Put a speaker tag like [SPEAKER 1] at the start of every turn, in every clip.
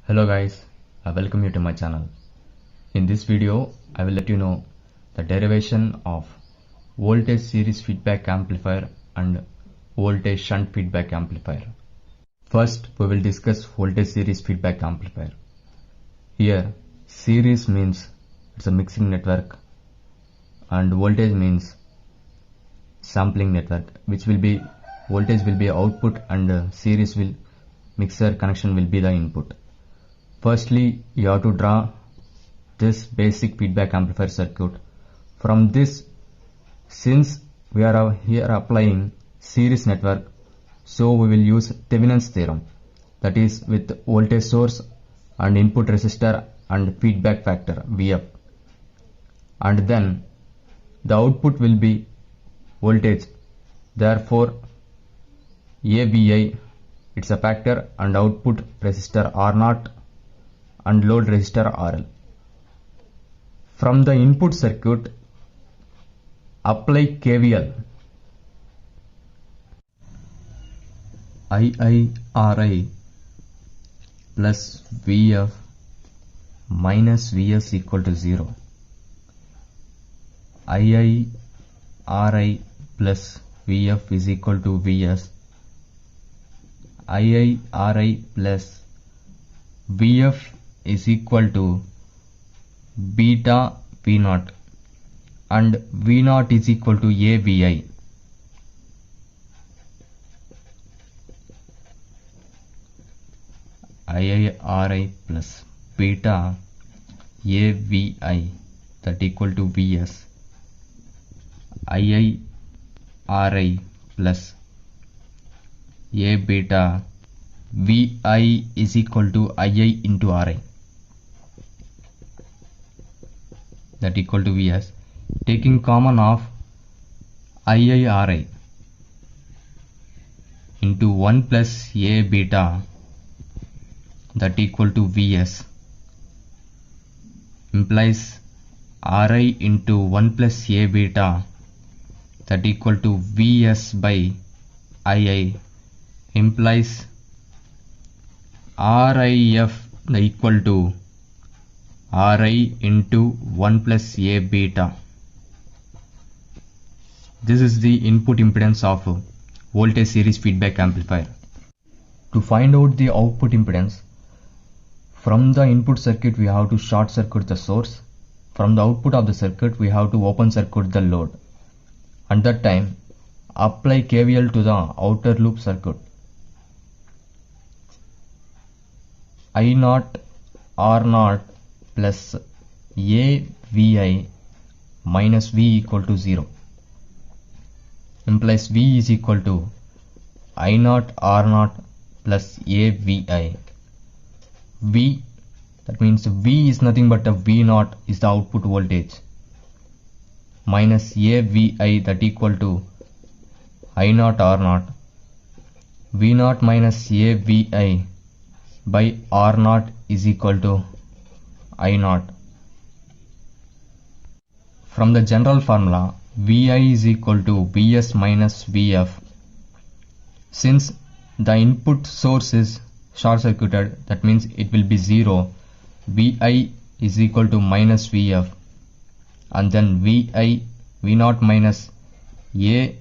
[SPEAKER 1] Hello guys, I welcome you to my channel. In this video, I will let you know the derivation of voltage series feedback amplifier and voltage shunt feedback amplifier. First, we will discuss voltage series feedback amplifier. Here, series means it's a mixing network and voltage means sampling network, which will be voltage will be output and series will mixer connection will be the input. Firstly, you have to draw this basic feedback amplifier circuit. From this, since we are here applying series network, so we will use Thevenin's theorem, that is with voltage source and input resistor and feedback factor Vf, and then the output will be voltage. Therefore, AVI, it's a factor, and output resistor R0 and load resistor RL. From the input circuit, apply KVL. IIRI plus VF minus VS equal to 0. IIRI plus VF is equal to VS. IIRI plus VF is equal to beta V0 and V0 is equal to AVI. IIRI plus beta AVI that equal to VS. IIRI plus A beta VI is equal to II into RI, that equal to VS. Taking common of IIRI into 1 plus A beta, that equal to VS, implies RI into 1 plus A beta, that equal to VS by II, implies RIF the equal to RI into 1 plus A beta. This is the input impedance of voltage series feedback amplifier. To find out the output impedance, from the input circuit we have to short circuit the source. From the output of the circuit we have to open circuit the load. At that time, apply KVL to the outer loop circuit. I0 R0 plus AVI minus V equal to 0 implies V is equal to I0 R0 plus AVI. V, that means V is nothing but a V0 is the output voltage, minus AVI that equal to I0 R0. V0 minus AVI by R0 is equal to I0. From the general formula, Vi is equal to Vs minus Vf. Since the input source is short circuited, that means it will be 0. Vi is equal to minus Vf, and then V0 minus A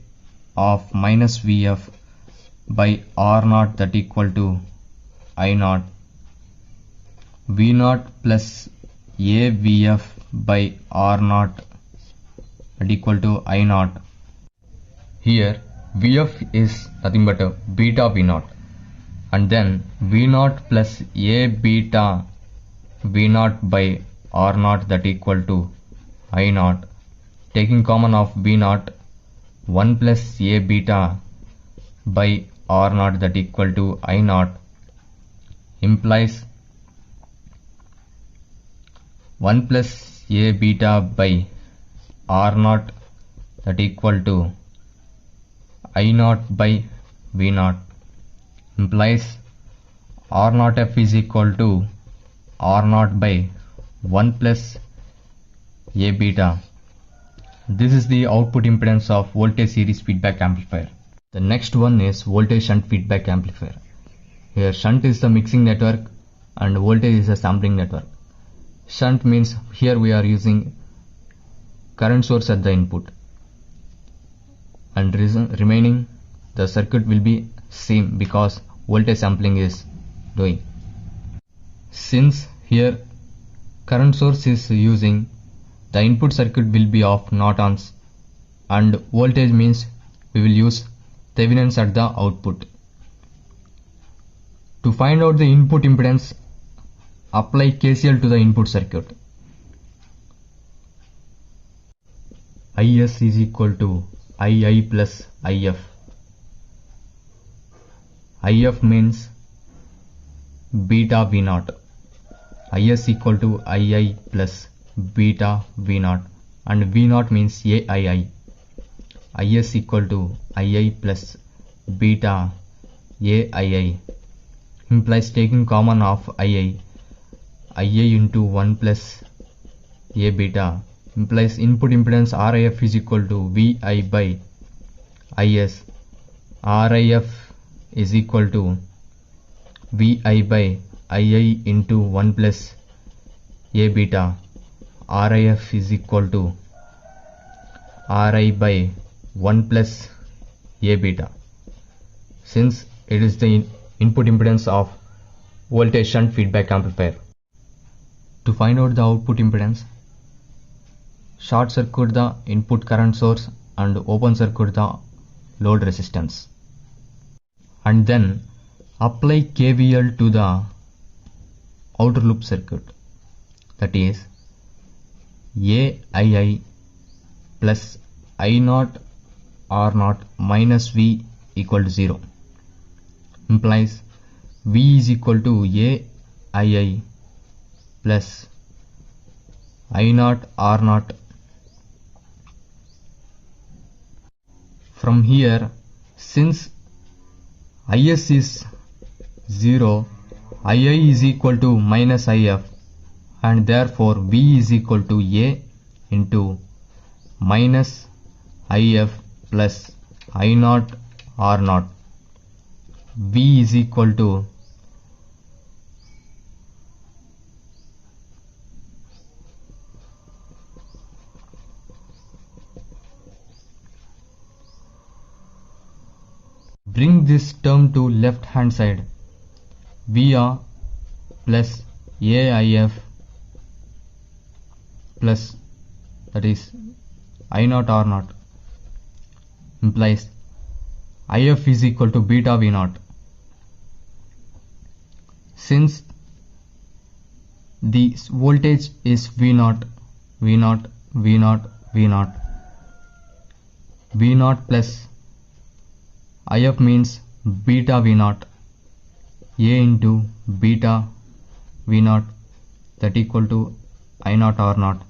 [SPEAKER 1] of minus Vf by R0 that equal to I0. V0 plus AVF by R0 that equal to I0. Here Vf is nothing but a beta V0, and then V0 plus A beta V0 by R0 that equal to I0. Taking common of V0, 1 plus A beta by R0 that equal to I0, implies 1 plus A beta by R0 that equal to I0 by V0, implies R0F is equal to R0 by 1 plus A beta. This is the output impedance of voltage series feedback amplifier. The next one is voltage shunt feedback amplifier. Here shunt is the mixing network and voltage is a sampling network. Shunt means here we are using current source at the input, and remaining the circuit will be same because voltage sampling is doing. Since here current source is using, the input circuit will be of not ons, and voltage means we will use Thevenin's at the output. To find out the input impedance, apply KCL to the input circuit. IS is equal to II plus IF. IF means beta V0. IS equal to II plus beta V0, and V0 means AII. IS equal to II plus beta AII implies taking common of II into 1 plus A beta implies input impedance RIF is equal to VI by IS. RIF is equal to VI by II into 1 plus A beta. RIF is equal to RI by 1 plus A beta, since it is the input impedance of voltage shunt feedback amplifier. To find out the output impedance, short circuit the input current source and open circuit the load resistance, and then apply KVL to the outer loop circuit, that is AII plus I0 R0 minus V equal to 0 implies V is equal to AII plus I0 R0. From here, since IS is 0, II is equal to minus IF, and therefore V is equal to A into minus IF plus I0 R0. V is equal to bring this term to left hand side, VR plus AIF plus, that is I0 R0 implies IF is equal to beta V0. Since the voltage is V0 plus IF means beta V0, A into beta V0, that equal to I0 R0,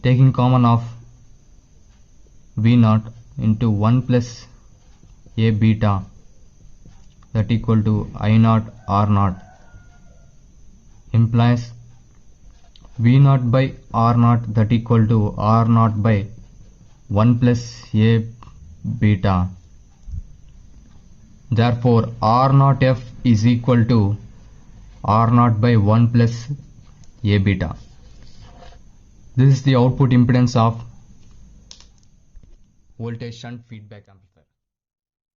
[SPEAKER 1] taking common of V0 into 1 plus A beta, that equal to I0 R0 implies V0 by R0, that equal to R0 by 1 plus A beta. Therefore R0F is equal to R0 by 1 plus A beta. This is the output impedance of voltage shunt feedback amplifier.